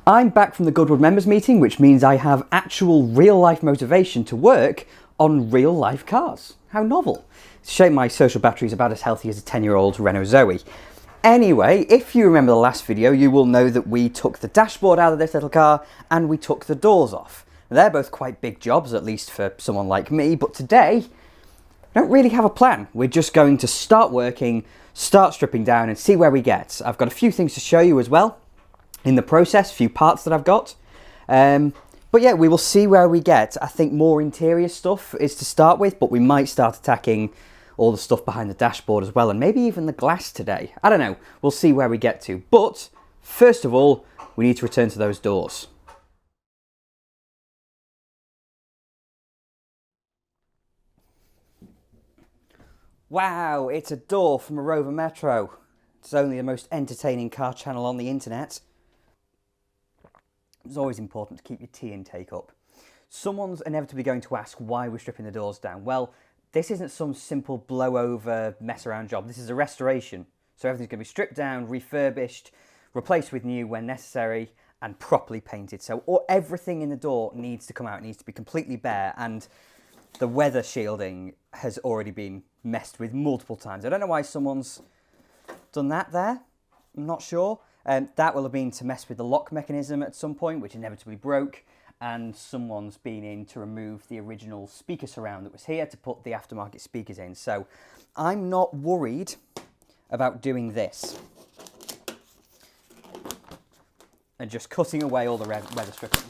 I'm back from the Goodwood members meeting, which means I have actual real-life motivation to work on real-life cars. How novel. It's a shame my social battery is about as healthy as a 10-year-old Renault Zoe. Anyway, if you remember the last video, you will know that we took the dashboard out of this little car and we took the doors off. They're both quite big jobs, at least for someone like me, but today, I don't really have a plan. We're just going to start working, start stripping down and see where we get. I've got a few things to show you as well in the process, a few parts that I've got. But yeah, we will see where we get. I think more interior stuff is to start with, but we might start attacking all the stuff behind the dashboard as well, and maybe even the glass today. I don't know, we'll see where we get to. But first of all, we need to return to those doors. Wow, it's a door from a Rover Metro. It's only the most entertaining car channel on the internet. It's always important to keep your tea intake up. Someone's inevitably going to ask why we're stripping the doors down. Well, this isn't some simple blow-over, mess-around job. This is a restoration. So everything's going to be stripped down, refurbished, replaced with new when necessary, and properly painted. So everything in the door needs to come out. It needs to be completely bare, and the weather shielding has already been messed with multiple times. I don't know why someone's done that there. I'm not sure. That will have been to mess with the lock mechanism at some point, which inevitably broke, and someone's been in to remove the original speaker surround that was here to put the aftermarket speakers in. So I'm not worried about doing this and just cutting away all the weather stripping.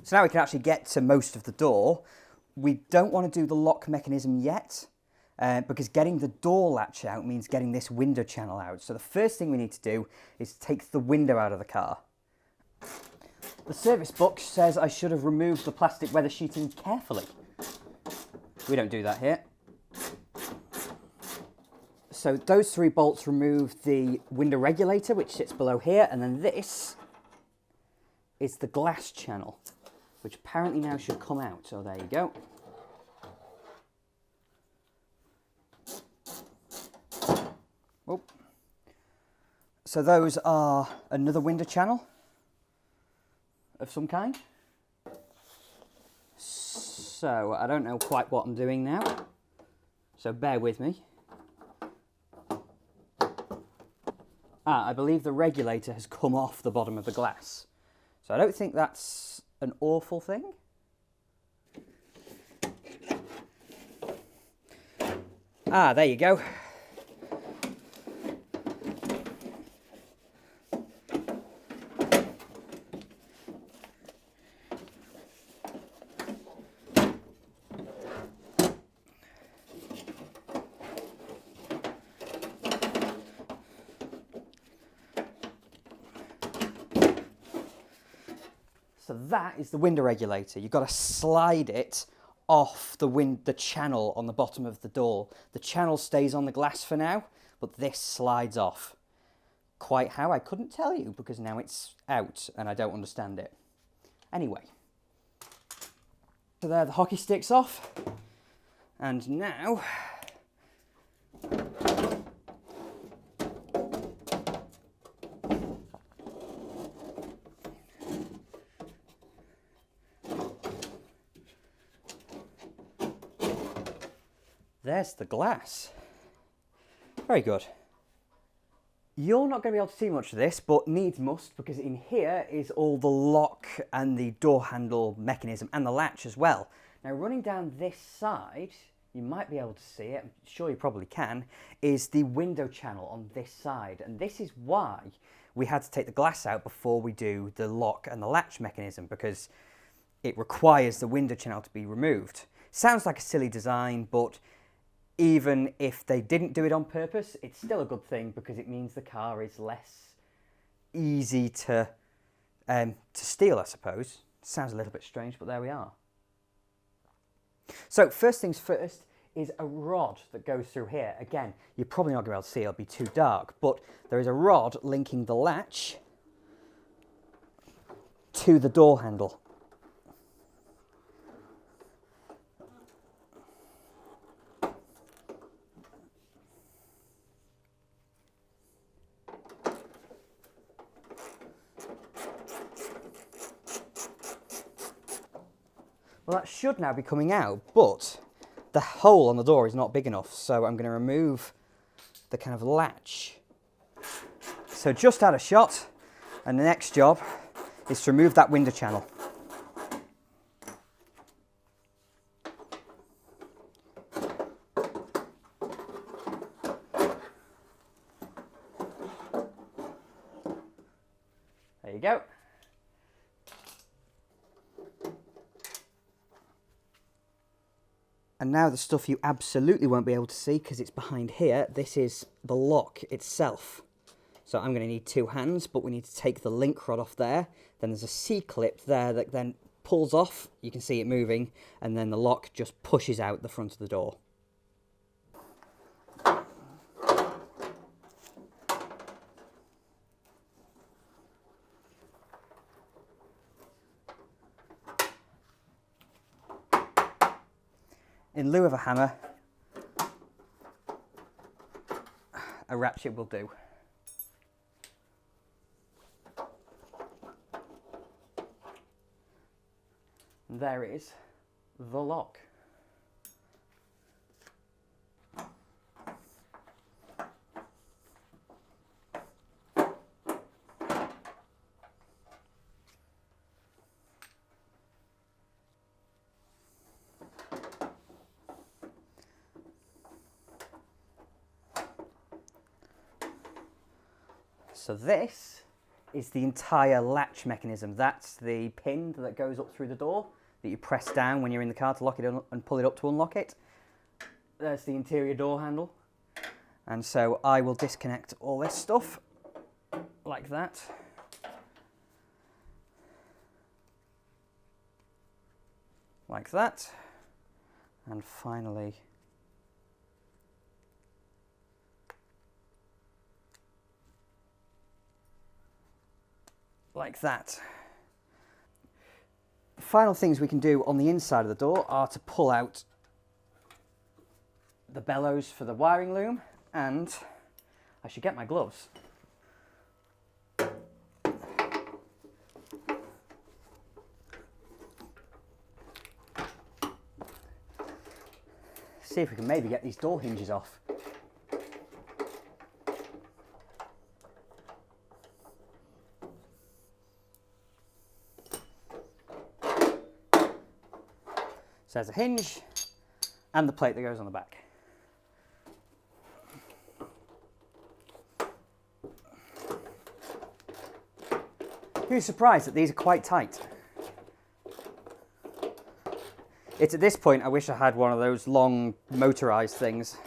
So now we can actually get to most of the door. We don't want to do the lock mechanism yet, because getting the door latch out means getting this window channel out. So the first thing we need to do is take the window out of the car. The service book says I should have removed the plastic weather sheeting carefully. We don't do that here. So those three bolts remove the window regulator, which sits below here, and then this is the glass channel, which apparently now should come out. So there you go. Oh. So those are another window channel of some kind. So I don't know quite what I'm doing now, so bear with me. I believe the regulator has come off the bottom of the glass. So I don't think that's an awful thing. There you go. So that is the window regulator. You've got to slide it off the channel on the bottom of the door. The channel stays on the glass for now, but this slides off. Quite how, I couldn't tell you, because now it's out and I don't understand it. Anyway, so there are the hockey sticks off. And now, there's the glass. Very good. You're not going to be able to see much of this, but needs must, because in here is all the lock and the door handle mechanism and the latch as well. Now running down this side, you might be able to see it, I'm sure you probably can, is the window channel on this side. And this is why we had to take the glass out before we do the lock and the latch mechanism, because it requires the window channel to be removed. Sounds like a silly design, but even if they didn't do it on purpose, it's still a good thing, because it means the car is less easy to steal, I suppose. Sounds a little bit strange, but there we are. So first things first is a rod that goes through here. Again, you're probably not going to be able to see it, it'll be too dark, but there is a rod linking the latch to the door handle. Well, that should now be coming out, but the hole on the door is not big enough, so I'm going to remove the kind of latch. So just out of shot, and the next job is to remove that window channel. There you go. And now the stuff you absolutely won't be able to see because it's behind here. This is the lock itself. So I'm going to need 2 hands, but we need to take the link rod off there. Then there's a C-clip there that then pulls off. You can see it moving, and then the lock just pushes out the front of the door. In lieu of a hammer, a ratchet will do. And there is the lock. So this is the entire latch mechanism. That's the pin that goes up through the door that you press down when you're in the car to lock it and pull it up to unlock it. There's the interior door handle. And so I will disconnect all this stuff like that. Like that. And finally, like that. The final things we can do on the inside of the door are to pull out the bellows for the wiring loom, and I should get my gloves. See if we can maybe get these door hinges off. So there's a hinge and the plate that goes on the back. Who's surprised that these are quite tight? It's at this point I wish I had one of those long motorized things.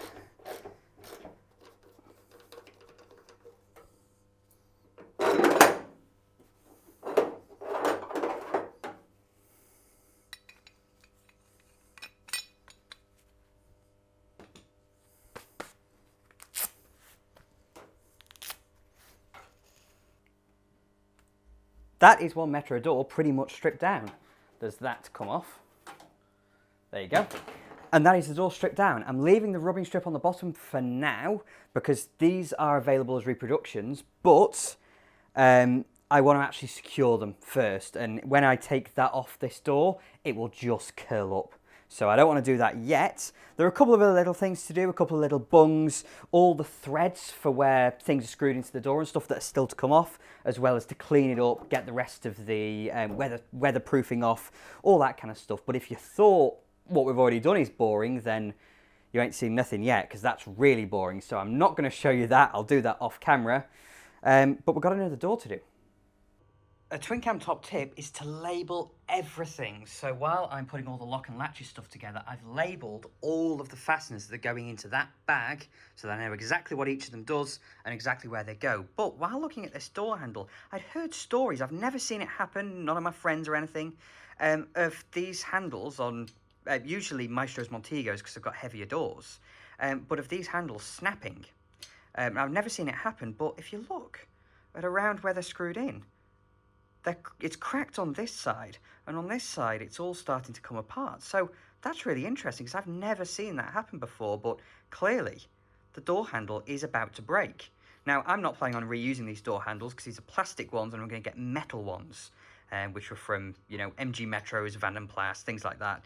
That is one Metro door pretty much stripped down. Does that come off? There you go. And that is the door stripped down. I'm leaving the rubbing strip on the bottom for now because these are available as reproductions, but I want to actually secure them first. And when I take that off this door, it will just curl up. So I don't want to do that yet. There are a couple of other little things to do, a couple of little bungs, all the threads for where things are screwed into the door and stuff that are still to come off, as well as to clean it up, get the rest of the weatherproofing off, all that kind of stuff. But if you thought what we've already done is boring, then you ain't seen nothing yet, because that's really boring. So I'm not going to show you that. I'll do that off camera. But we've got another door to do. A twin cam top tip is to label everything. So while I'm putting all the lock and latches stuff together, I've labelled all of the fasteners that are going into that bag so that I know exactly what each of them does and exactly where they go. But while looking at this door handle, I'd heard stories, I've never seen it happen, none of my friends or anything, of these handles on, usually Maestro's Montegos because they've got heavier doors, but of these handles snapping. I've never seen it happen, but if you look at around where they're screwed in, it's cracked on this side, and on this side it's all starting to come apart. So that's really interesting, because I've never seen that happen before, but clearly the door handle is about to break. Now, I'm not planning on reusing these door handles, because these are plastic ones, and I'm going to get metal ones, which were from, you know, MG Metros, Van & Plas, things like that.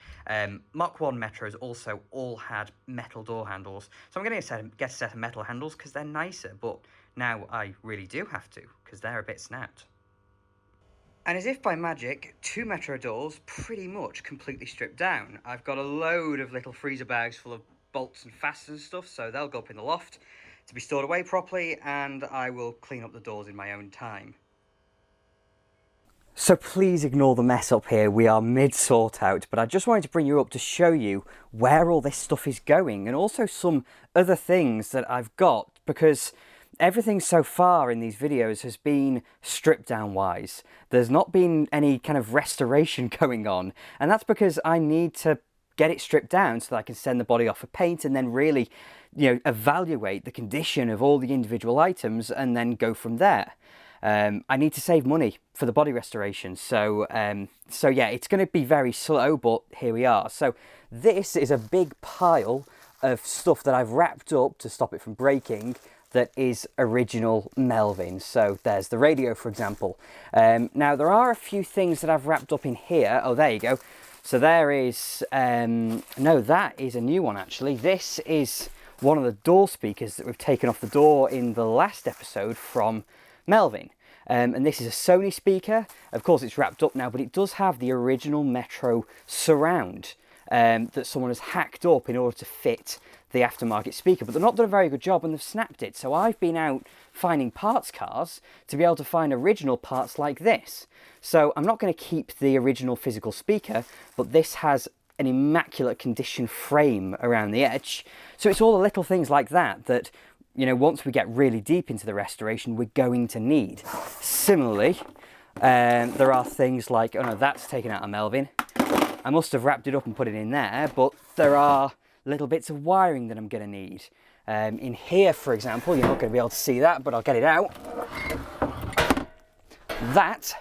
Mark 1 Metros also all had metal door handles, so I'm going to get a set of metal handles, because they're nicer, but now I really do have to, because they're a bit snapped. And as if by magic, 2 Metro doors pretty much completely stripped down. I've got a load of little freezer bags full of bolts and fasteners and stuff, so they'll go up in the loft to be stored away properly, and I will clean up the doors in my own time. So please ignore the mess up here, we are mid sort out, but I just wanted to bring you up to show you where all this stuff is going, and also some other things that I've got, because everything so far in these videos has been stripped down wise. There's not been any kind of restoration going on, and that's because I need to get it stripped down so that I can send the body off for paint, and then really, you know, evaluate the condition of all the individual items and then go from there. I need to save money for the body restoration, so yeah, it's going to be very slow, but here we are. So this is a big pile of stuff that I've wrapped up to stop it from breaking, that is original Melvin. So there's the radio, for example. Now there are a few things that I've wrapped up in here. Oh, there you go. So there is, no, that is a new one actually. This is one of the door speakers that we've taken off the door in the last episode from Melvin. And this is a Sony speaker. Of course it's wrapped up now, but it does have the original Metro surround that someone has hacked up in order to fit the aftermarket speaker, but they've not done a very good job and they've snapped it. So I've been out finding parts cars to be able to find original parts like this. So I'm not going to keep the original physical speaker, but this has an immaculate condition frame around the edge. So it's all the little things like that that, you know, once we get really deep into the restoration, we're going to need. Similarly, there are things like, oh no, that's taken out of Melvin. I must have wrapped it up and put it in there, but there are little bits of wiring that I'm going to need. In here, for example, you're not going to be able to see that, but I'll get it out. That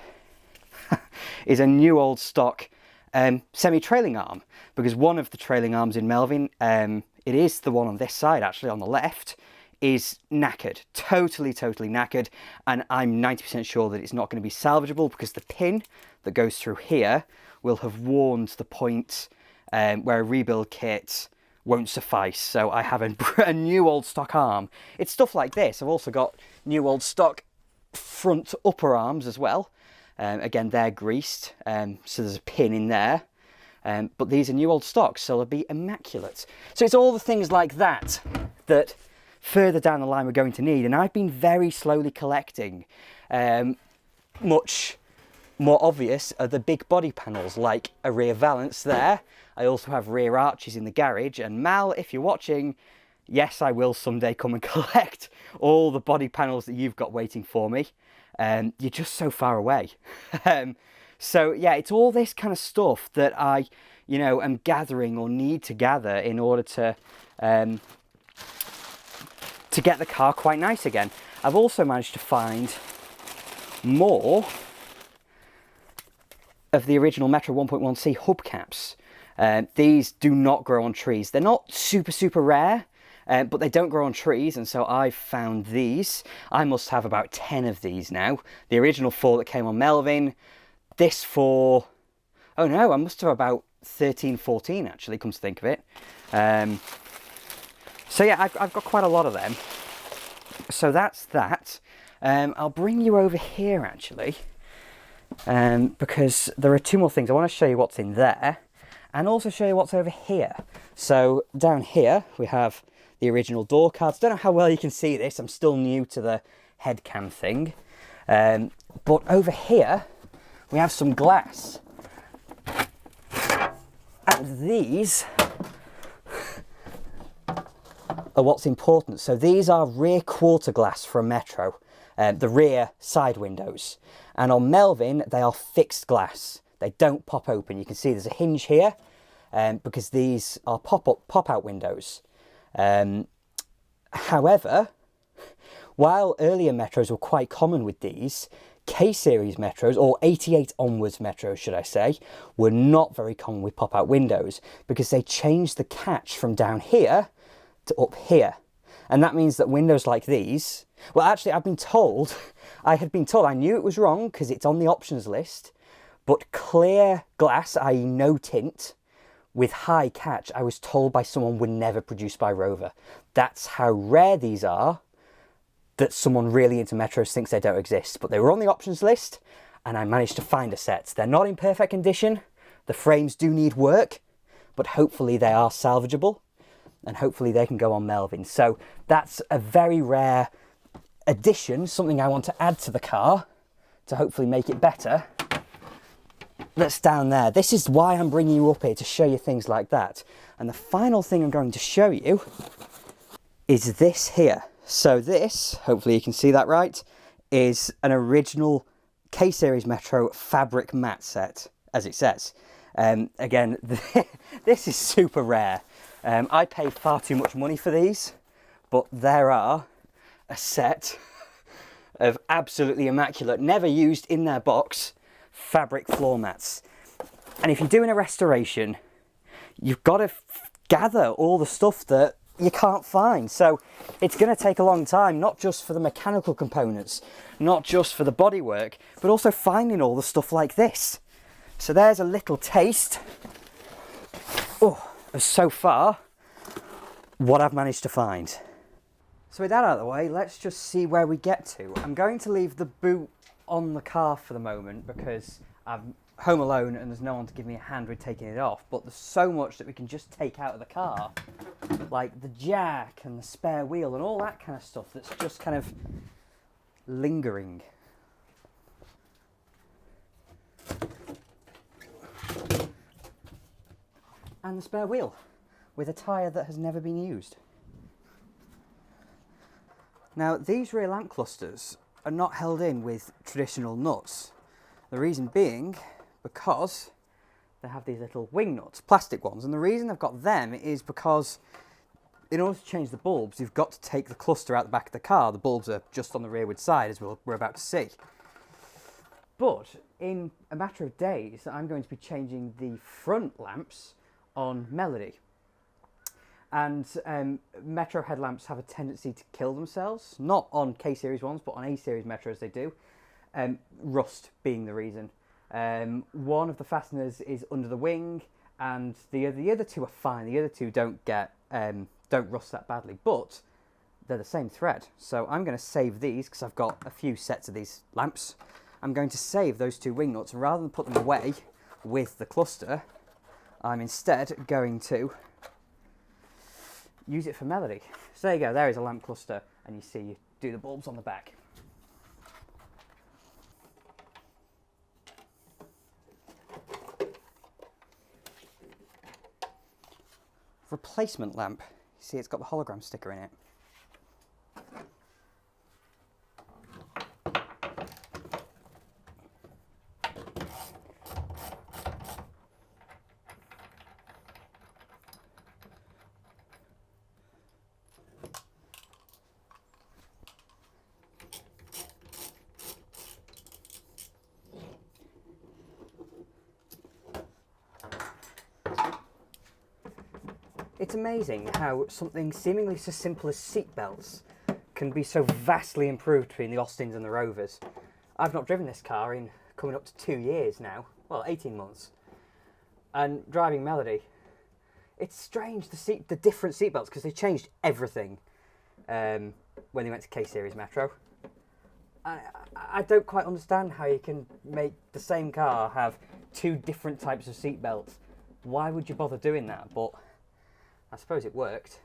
is a new old stock semi-trailing arm, because one of the trailing arms in Melvin, it is the one on this side actually, on the left, is knackered, totally knackered, and I'm 90% sure that it's not going to be salvageable, because the pin that goes through here will have worn to the point where a rebuild kit won't suffice. So I have a new old stock arm. It's stuff like this. I've also got new old stock front upper arms as well. Again, they're greased, so there's a pin in there. But these are new old stocks, so they'll be immaculate. So it's all the things like that that further down the line we're going to need, and I've been very slowly collecting. Much more obvious are the big body panels, like a rear valance there. I also have rear arches in the garage, and Mal, if you're watching, yes, I will someday come and collect all the body panels that you've got waiting for me. You're just so far away. So yeah, it's all this kind of stuff that I, you know, am gathering or need to gather in order to get the car quite nice again. I've also managed to find more of the original Metro 1.1C hubcaps. These do not grow on trees. They're not super rare, but they don't grow on trees, and so I've found these. I must have about 10 of these now. The original 4 that came on Melvin. This 4, oh no, I must have about 13, 14 actually, come to think of it. So yeah, I've got quite a lot of them. So that's that. I'll bring you over here actually, because there are 2 more things. I want to show you what's in there, and also show you what's over here. So down here we have the original door cards. Don't know how well you can see this. I'm still new to the head cam thing. But over here we have some glass. And these are what's important. So these are rear quarter glass from Metro, the rear side windows. And on Melvin, they are fixed glass. They don't pop open. You can see there's a hinge here, because these are pop-out windows. However, While earlier Metros were quite common with these, K-series Metros, or 88 onwards Metros should I say, were not very common with pop-out windows because they changed the catch from down here to up here. And that means that windows like these, well actually I had been told, I knew it was wrong because it's on the options list, but clear glass, i.e. no tint, with high catch, I was told by someone were never produced by Rover. That's how rare these are, that someone really into Metros thinks they don't exist. But they were on the options list, and I managed to find a set. They're not in perfect condition, the frames do need work, but hopefully they are salvageable, and hopefully they can go on Melvin. So that's a very rare addition, something I want to add to the car, to hopefully make it better. That's down there. This is why I'm bringing you up here, to show you things like that. And the final thing I'm going to show you is this here. So this, hopefully you can see that right, is an original K-Series Metro fabric mat set, as it says. Again, this is super rare. I pay far too much money for these, but there are a set of absolutely immaculate, never used in their box, fabric floor mats. And if you're doing a restoration, you've got to gather all the stuff that you can't find. So it's going to take a long time, not just for the mechanical components, not just for the bodywork, but also finding all the stuff like this. So there's a little taste of so far what I've managed to find. So with that out of the way, let's just see where we get to. I'm going to leave the boot on the car for the moment because I'm home alone and there's no one to give me a hand with taking it off, but there's so much that we can just take out of the car, like the jack and the spare wheel and all that kind of stuff that's just kind of lingering. And the spare wheel with a tyre that has never been used. Now these rear lamp clusters are not held in with traditional nuts. The reason being because they have these little wing nuts, plastic ones, and the reason I've got them is because in order to change the bulbs you've got to take the cluster out the back of the car. The bulbs are just on the rearward side, as we're about to see. But in a matter of days I'm going to be changing the front lamps on Melody. And Metro headlamps have a tendency to kill themselves, not on K-Series ones, but on A-Series Metros they do. Rust being the reason. One of the fasteners is under the wing, and the other two are fine. The other two don't rust that badly, but they're the same thread. So I'm going to save these because I've got a few sets of these lamps. I'm going to save those two wing nuts, and rather than put them away with the cluster, I'm instead going to use it for Melody. So there you go, there is a lamp cluster, and you see you do the bulbs on the back. Replacement lamp, you see it's got the hologram sticker in it. It's amazing how something seemingly so simple as seat belts can be so vastly improved between the Austins and the Rovers. I've not driven this car in coming up to 2 years now, well 18 months, and driving Melody, it's strange the different seat belts because they changed everything when they went to K-Series Metro. I don't quite understand how you can make the same car have 2 different types of seat belts. Why would you bother doing that? But I suppose it worked,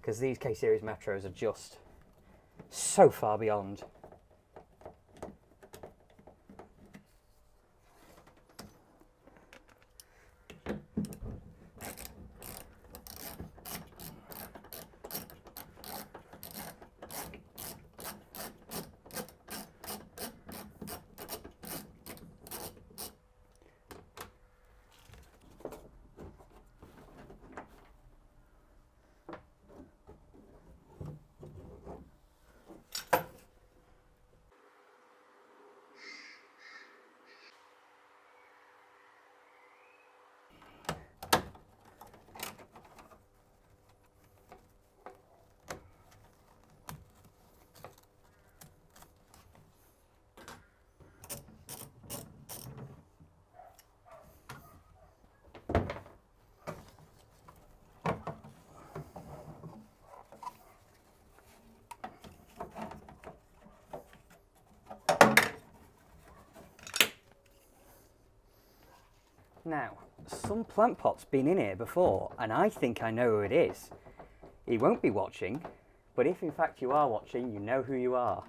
because these K-Series Metros are just so far beyond. Now, some plant pot's been in here before, and I think I know who it is. He won't be watching, but if in fact you are watching, you know who you are.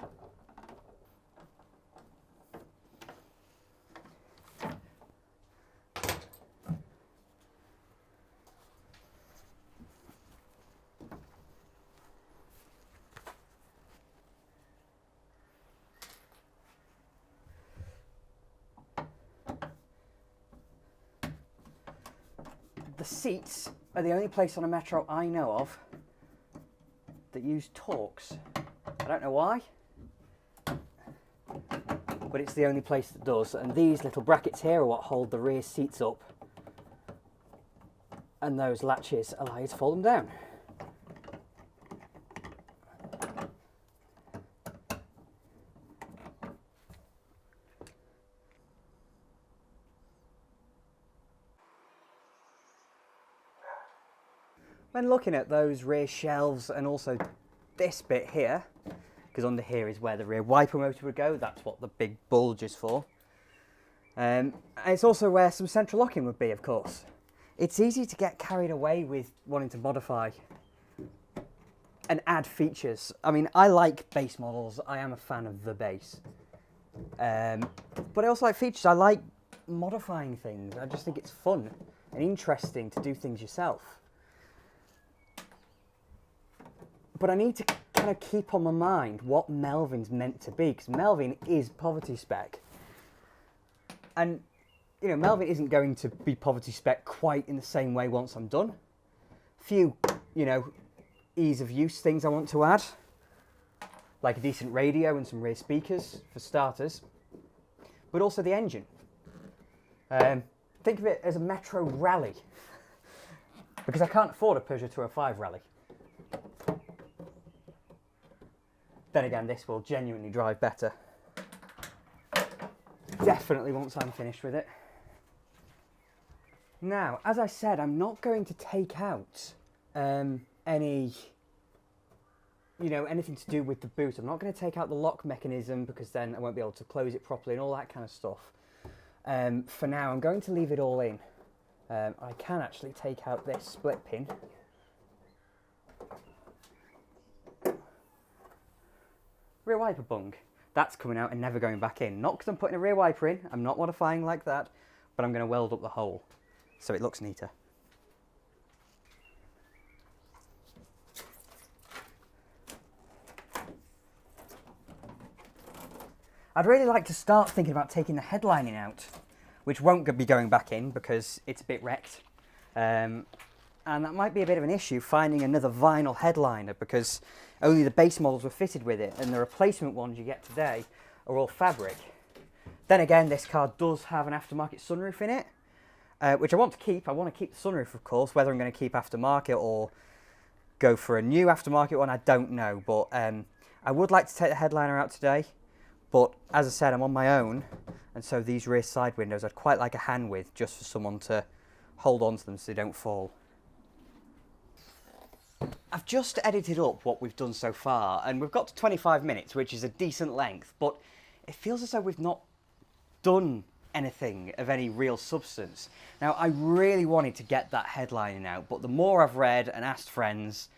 The seats are the only place on a Metro I know of that use Torx. I don't know why, but it's the only place that does. And these little brackets here are what hold the rear seats up, and those latches allow you to fold them down. When looking at those rear shelves and also this bit here, because under here is where the rear wiper motor would go, that's what the big bulge is for. And it's also where some central locking would be, of course. It's easy to get carried away with wanting to modify and add features. I mean, I like base models, I am a fan of the base. But I also like features, I like modifying things. I just think it's fun and interesting to do things yourself. But I need to kind of keep on my mind what Melvin's meant to be, because Melvin is poverty spec. And, you know, Melvin isn't going to be poverty spec quite in the same way once I'm done. Few, you know, ease of use things I want to add, like a decent radio and some rear speakers for starters, but also the engine. Think of it as a Metro Rally, because I can't afford a Peugeot 205 Rally. Then again, this will genuinely drive better. Definitely once I'm finished with it. Now, as I said, I'm not going to take out anything to do with the boot. I'm not going to take out the lock mechanism because then I won't be able to close it properly and all that kind of stuff. For now, I'm going to leave it all in. I can actually take out this split pin. Rear wiper bung, that's coming out and never going back in. Not because I'm putting a rear wiper in, I'm not modifying like that, but I'm going to weld up the hole so it looks neater. I'd really like to start thinking about taking the headlining out, which won't be going back in because it's a bit wrecked. And that might be a bit of an issue, finding another vinyl headliner, because only the base models were fitted with it, and the replacement ones you get today are all fabric. Then again, this car does have an aftermarket sunroof in it, which I want to keep. I want to keep the sunroof, of course. Whether I'm going to keep aftermarket or go for a new aftermarket one, I don't know. But I would like to take the headliner out today. But as I said, I'm on my own, and so these rear side windows I'd quite like a hand with, just for someone to hold on to them so they don't fall. I've just edited up what we've done so far, and we've got to 25 minutes, which is a decent length, but it feels as though we've not done anything of any real substance. Now, I really wanted to get that headlining out, but the more I've read and asked friends,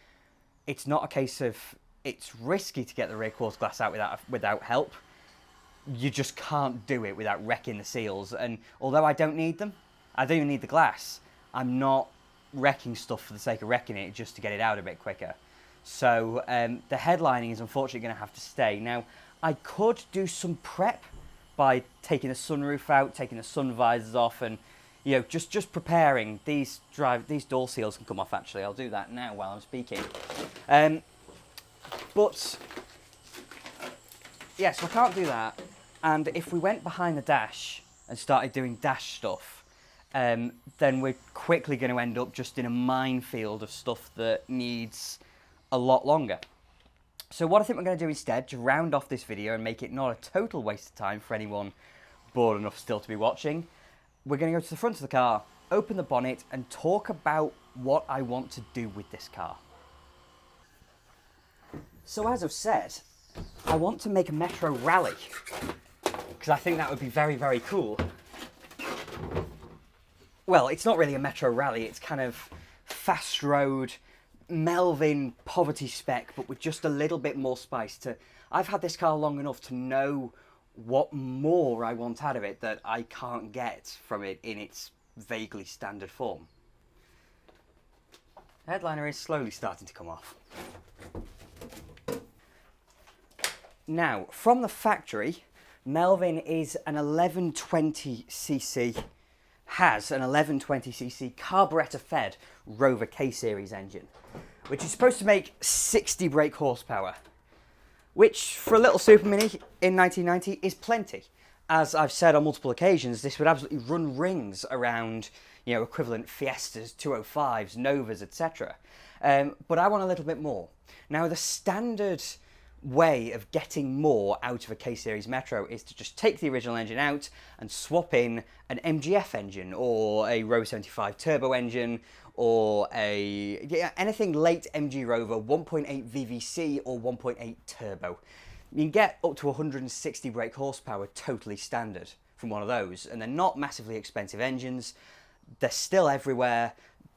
it's not a case of it's risky to get the rear quarter glass out without help. You just can't do it without wrecking the seals, and although I don't need them, I don't even need the glass, I'm not wrecking stuff for the sake of wrecking it just to get it out a bit quicker. So the headlining is unfortunately going to have to stay. Now, I could do some prep by taking the sunroof out, taking the sun visors off, and just preparing. These door seals can come off actually. I'll do that now while I'm speaking. But yeah, so I can't do that. And if we went behind the dash and started doing dash stuff, then we're quickly going to end up just in a minefield of stuff that needs a lot longer. So what I think we're going to do instead, to round off this video and make it not a total waste of time for anyone bored enough still to be watching, we're going to go to the front of the car, open the bonnet, and talk about what I want to do with this car. So as I've said, I want to make a Metro Rally, because I think that would be very, very cool. well, it's not really a Metro rally, it's kind of fast road, Melvin poverty spec, but with just a little bit more spice. I've had this car long enough to know what more I want out of it that I can't get from it in its vaguely standard form. The headliner is slowly starting to come off. Now, from the factory, Melvin is an 1120cc, has an 1120cc carburettor-fed Rover K-Series engine, which is supposed to make 60 brake horsepower, which for a little Super Mini in 1990 is plenty. As I've said on multiple occasions, this would absolutely run rings around, you know, equivalent Fiestas, 205s, Novas, etc. But I want a little bit more. Now, the standard way of getting more out of a K-Series Metro is to just take the original engine out and swap in an MGF engine or a Rover 75 turbo engine or anything late MG Rover 1.8 VVC or 1.8 turbo. You can get up to 160 brake horsepower totally standard from one of those, and they're not massively expensive engines. They're still everywhere.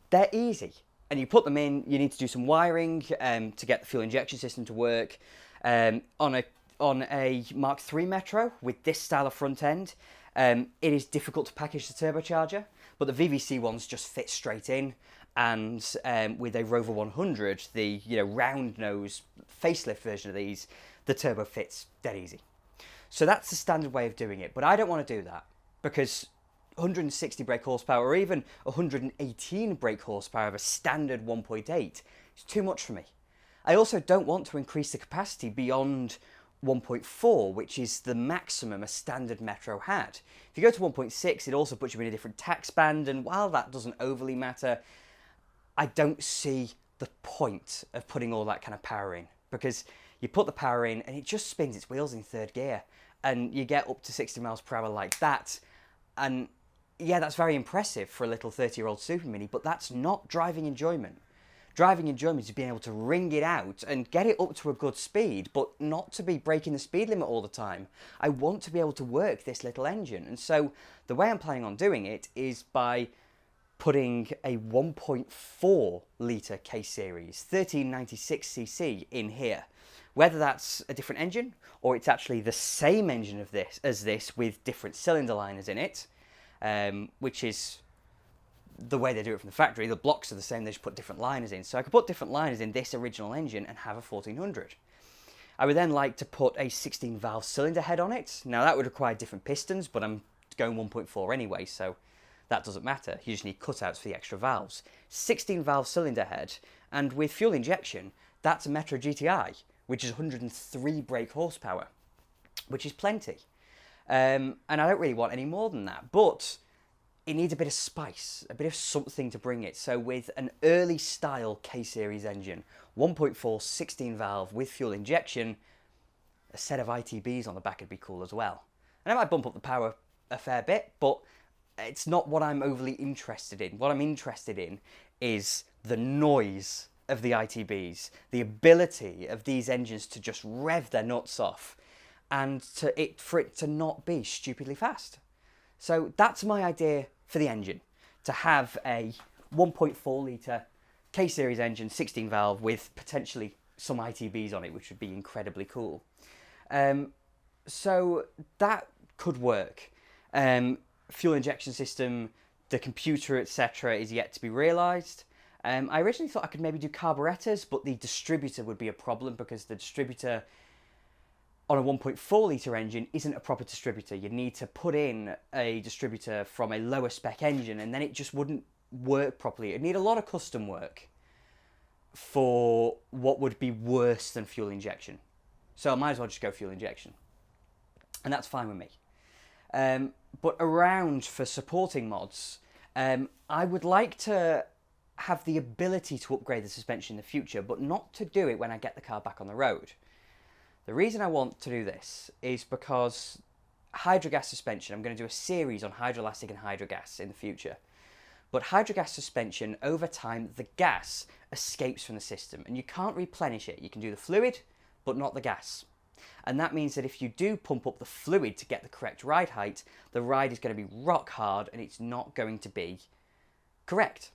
They're easy. And you put them in, you need to do some wiring to get the fuel injection system to work. On a Mark III Metro with this style of front end, it is difficult to package the turbocharger, but the VVC ones just fit straight in. And with a Rover 100, the round nose facelift version of these, the turbo fits dead easy. So that's the standard way of doing it. But I don't want to do that because 160 brake horsepower or even 118 brake horsepower of a standard 1.8 is too much for me. I also don't want to increase the capacity beyond 1.4, which is the maximum a standard Metro had. If you go to 1.6, it also puts you in a different tax band, and while that doesn't overly matter, I don't see the point of putting all that kind of power in, because you put the power in and it just spins its wheels in third gear and you get up to 60 miles per hour like that. And yeah, that's very impressive for a little 30-year-old Super Mini, but that's not driving enjoyment. Driving enjoyment is being able to wring it out and get it up to a good speed, but not to be breaking the speed limit all the time. I want to be able to work this little engine. And so the way I'm planning on doing it is by putting a 1.4 litre K-Series 1396cc in here. Whether that's a different engine or it's actually the same engine as this with different cylinder liners in it, which is the way they do it from the factory. The blocks are the same, they just put different liners in. So I could put different liners in this original engine and have a 1400. I would then like to put a 16 valve cylinder head on it. Now that would require different pistons, but I'm going 1.4 anyway, so that doesn't matter. You just need cutouts for the extra valves. 16 valve cylinder head, and with fuel injection, that's a Metro GTI, which is 103 brake horsepower, which is plenty. And I don't really want any more than that, but it needs a bit of spice, a bit of something to bring it. So with an early style K-Series engine, 1.4 16 valve with fuel injection, a set of ITBs on the back would be cool as well. And it might bump up the power a fair bit, but it's not what I'm overly interested in. What I'm interested in is the noise of the ITBs, the ability of these engines to just rev their nuts off, and for it to not be stupidly fast. So that's my idea for the engine, to have a 1.4 litre K-Series engine, 16 valve, with potentially some ITBs on it, which would be incredibly cool. So that could work. Fuel injection system, the computer, etc. is yet to be realised. I originally thought I could maybe do carburettors, but the distributor would be a problem because the distributor on a 1.4 litre engine isn't a proper distributor. You'd need to put in a distributor from a lower spec engine and then it just wouldn't work properly. It'd need a lot of custom work for what would be worse than fuel injection. So I might as well just go fuel injection. And that's fine with me. But around for supporting mods, I would like to have the ability to upgrade the suspension in the future, but not to do it when I get the car back on the road. The reason I want to do this is because hydrogas suspension, I'm going to do a series on hydroelastic and hydrogas in the future. But hydrogas suspension, over time, the gas escapes from the system and you can't replenish it. You can do the fluid, but not the gas. And that means that if you do pump up the fluid to get the correct ride height, the ride is going to be rock hard and it's not going to be Correct.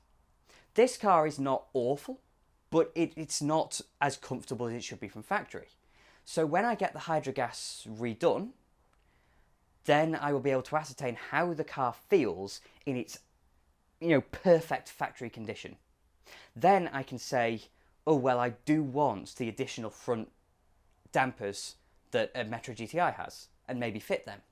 This car is not awful, but it's not as comfortable as it should be from factory. So when I get the hydrogas redone, then I will be able to ascertain how the car feels in its, perfect factory condition. Then I can say, oh, well, I do want the additional front dampers that a Metro GTI has, and maybe fit them.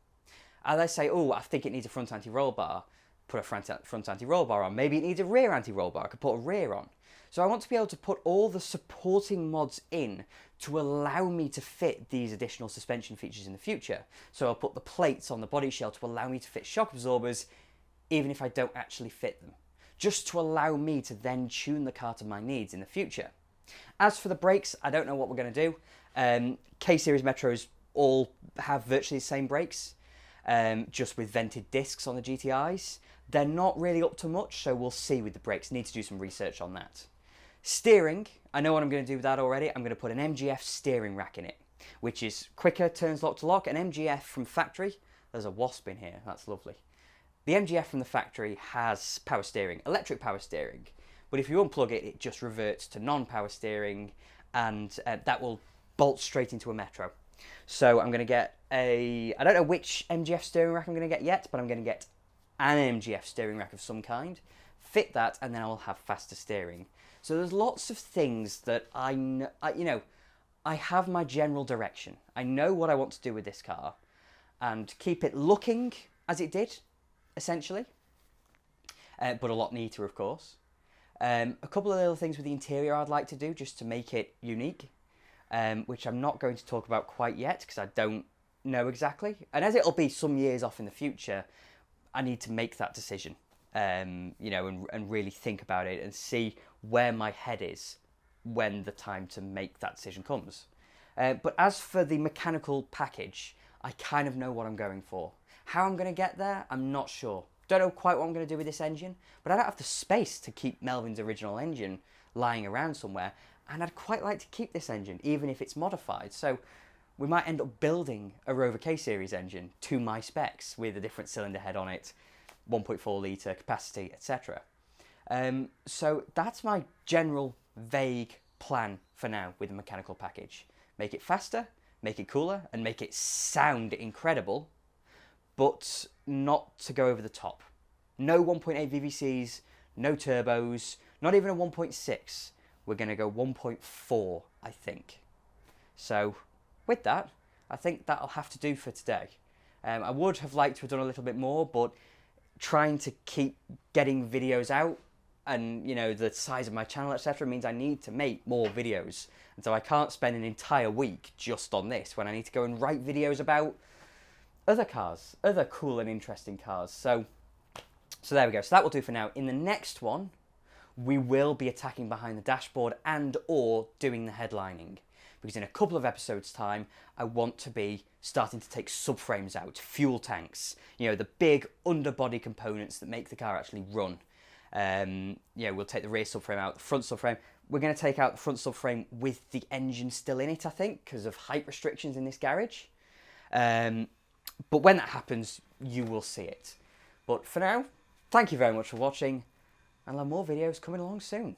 And I say, oh, I think it needs a front anti-roll bar, put a front anti-roll bar on. Maybe it needs a rear anti-roll bar, I could put a rear on. So I want to be able to put all the supporting mods in to allow me to fit these additional suspension features in the future. So I'll put the plates on the body shell to allow me to fit shock absorbers, even if I don't actually fit them, just to allow me to then tune the car to my needs in the future. As for the brakes, I don't know what we're going to do. K-Series Metros all have virtually the same brakes, just with vented discs on the GTIs. They're not really up to much, so we'll see with the brakes. Need to do some research on that. Steering, I know what I'm going to do with that already. I'm going to put an MGF steering rack in it, which is quicker, turns lock to lock. An MGF from factory, there's a wasp in here, that's lovely. The MGF from the factory has power steering, electric power steering, but if you unplug it, it just reverts to non-power steering, and that will bolt straight into a Metro. So I'm going to get I don't know which MGF steering rack I'm going to get yet, but I'm going to get an MGF steering rack of some kind, fit that, and then I'll have faster steering. So there's lots of things that I have my general direction. I know what I want to do with this car, and keep it looking as it did, essentially, but a lot neater, of course. A couple of little things with the interior I'd like to do just to make it unique, which I'm not going to talk about quite yet because I don't know exactly. And as it'll be some years off in the future, I need to make that decision, and really think about it and see where my head is when the time to make that decision comes. But as for the mechanical package, I kind of know what I'm going for. How I'm going to get there, I'm not sure. Don't know quite what I'm going to do with this engine, but I don't have the space to keep Melvin's original engine lying around somewhere, and I'd quite like to keep this engine, even if it's modified. So we might end up building a Rover K-Series engine to my specs with a different cylinder head on it, 1.4 litre capacity, etc. So that's my general vague plan for now with the mechanical package. Make it faster, make it cooler, and make it sound incredible, but not to go over the top. No 1.8 VVCs, no turbos, not even a 1.6. We're going to go 1.4, I think. So with that, I think that'll have to do for today. I would have liked to have done a little bit more, but trying to keep getting videos out and the size of my channel, etc., means I need to make more videos. And so I can't spend an entire week just on this when I need to go and write videos about other cars, other cool and interesting cars. So there we go. So that will do for now. In the next one, we will be attacking behind the dashboard and or doing the headlining. Because in a couple of episodes' time, I want to be starting to take subframes out, fuel tanks, the big underbody components that make the car actually run. We'll take the rear subframe out, the front subframe. We're going to take out the front subframe with the engine still in it, I think, because of height restrictions in this garage. But when that happens, you will see it. But for now, thank you very much for watching, and I'll have more videos coming along soon.